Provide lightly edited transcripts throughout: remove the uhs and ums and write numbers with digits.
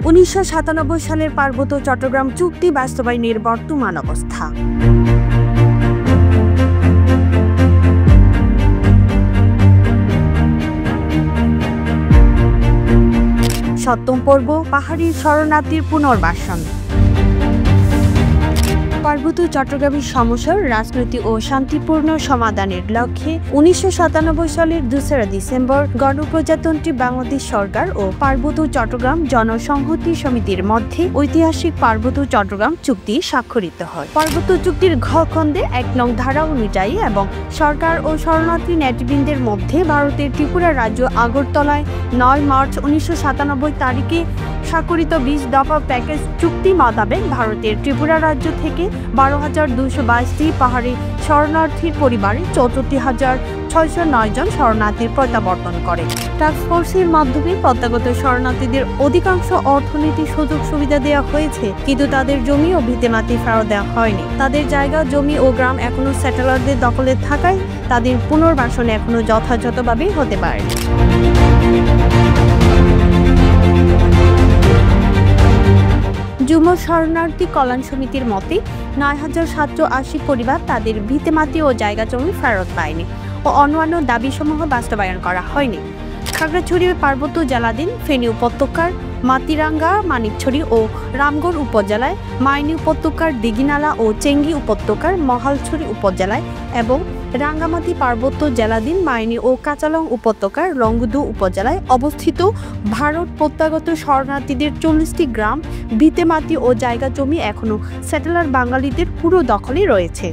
1997 সালের পার্বত্য চট্টগ্রাম চুক্তি বাস্তবায়নের বর্তমান অবস্থা। সপ্তম পর্ব, পাহাড়ি শরণার্থীর পুনর্বাসন। পার্বত্য চট্টগ্রামের সমস্যার রাজনৈতিক ও শান্তিপূর্ণ সমাধানের লক্ষ্যে 1997 সালের 2 ডিসেম্বর গণপ্রজাতন্ত্রী বাংলাদেশ সরকার ও পার্বত্য চট্টগ্রাম জনসংহতি সমিতির মধ্যে ঐতিহাসিক পার্বত্য চট্টগ্রাম চুক্তি স্বাক্ষরিত হয়। পার্বত্য চুক্তির ঘ খণ্ডে 1 নং ধারা অনুযায়ী এবং সরকার ও শরণার্থী নেতৃবৃন্দের মধ্যে ভারতের ত্রিপুরা রাজ্য আগরতলায় 9 মার্চ 1997 তারিখে স্বাক্ষরিত 20 দফা প্যাকেজ চুক্তি মোতাবেক ভারতের ত্রিপুরা রাজ্য থেকে 12,222টি পাহাড়ি শরণার্থীর পরিবারে 64,609 জন শরণার্থীর প্রত্যাবর্তন করে। টাস্কফোর্সের মাধ্যমে প্রত্যাগত শরণার্থীদের অধিকাংশ অর্থনৈতিক সুযোগ সুবিধা দেওয়া হয়েছে, কিন্তু তাদের জমি ও ভিটেমাটি ফেরত দেওয়া হয়নি। তাদের জায়গা, জমি ও গ্রাম এখনো সেটেলারদের দখলে থাকায় তাদের পুনর্বাসন এখনো যথাযথভাবে হতে পারেনি। যুব শরণার্থী কল্যাণ সমিতির মতে 9,780 পরিবার তাদের ভিটেমাটি ও জায়গা জমি ফেরত পায়নি ও অন্যান্য দাবিসমূহ বাস্তবায়ন করা হয়নি। খাগড়াছড়ি পার্বত্য জেলাধীন ফেনী উপত্যকার মাতিরাঙ্গা, মানিকছড়ি ও রামগড় উপজেলায়, মাইনী উপত্যকার দিঘিনালা ও চেঙ্গি উপত্যকার মহালছড়ি উপজেলায় এবং রাঙ্গামাটি পার্বত্য জেলাধীন মাইনী ও কাচালং উপত্যকার রংদু উপজেলায় অবস্থিত ভারত প্রত্যাগত শরণার্থীদের 40টি গ্রাম, ভিটেমাটি ও জায়গা জমি এখনো সেটেলার বাঙালিদের পুরো দখলে রয়েছে।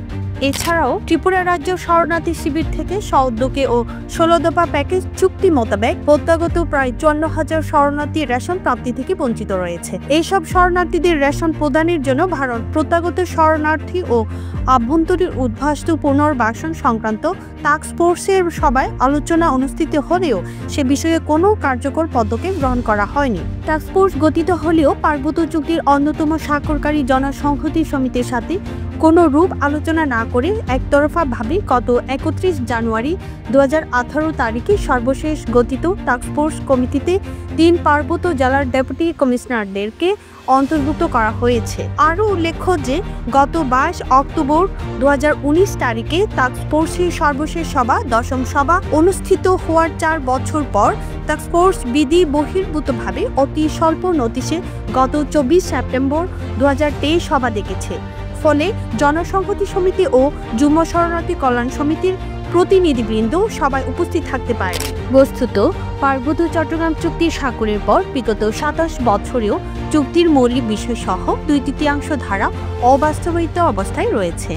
এছাড়াও ত্রিপুরা রাজ্য শরণার্থী শিবির থেকে সউদ্যোগে ও 16 দফা প্যাকেজ চুক্তি মোতাবেক প্রত্যাগত প্রায় 54,000 শরণার্থী রেশন প্রাপ্তি থেকে বঞ্চিত রয়েছে। এইসব শরণার্থীদের রেশন প্রদানের জন্য ভারত প্রত্যাগত শরণার্থী ও আভ্যন্তরীণ উদ্বাস্তু পুনর্বাসন সংক্রান্ত টাস্কফোর্সের সভায় আলোচনা অনুষ্ঠিত হলেও সে বিষয়ে কোনো কার্যকর পদক্ষেপ গ্রহণ করা হয়নি। টাস্কফোর্স গঠিত হলেও পার্বত্য চুক্তির অন্যতম স্বাক্ষরকারী জনসংহতি সমিতির সাথে কোনো রূপ আলোচনা না করে একতরফাভাবে গত 31 জানুয়ারি 2018 তারিখে সর্বশেষ গঠিত টাস্কফোর্স কমিটিতে 3 পার্বত্য জেলার ডেপুটি কমিশনারদেরকে অন্তর্ভুক্ত করা হয়েছে। আরও উল্লেখ্য যে গত 22 অক্টোবর 2019 তারিখে টাস্কফোর্সের সর্বশেষ সভা 10ম সভা অনুষ্ঠিত হওয়ার 4 বছর পর টাস্কফোর্স বিধি বহির্ভূতভাবে অতি স্বল্প নোটিশে গত 24 সেপ্টেম্বর 2023 সভা ডেকেছে। ফলে জনসংহতি সমিতি ও যুব শরণার্থী কল্যাণ সমিতির প্রতিনিধিবৃন্দ সবাই উপস্থিত থাকতে পারে। বস্তুত পার্বত্য চট্টগ্রাম চুক্তি স্বাক্ষরের পর বিগত 27 বছরেও চুক্তির মৌলিক বিষয় সহ 2/3 ধারা অবাস্তবায়িত অবস্থায় রয়েছে।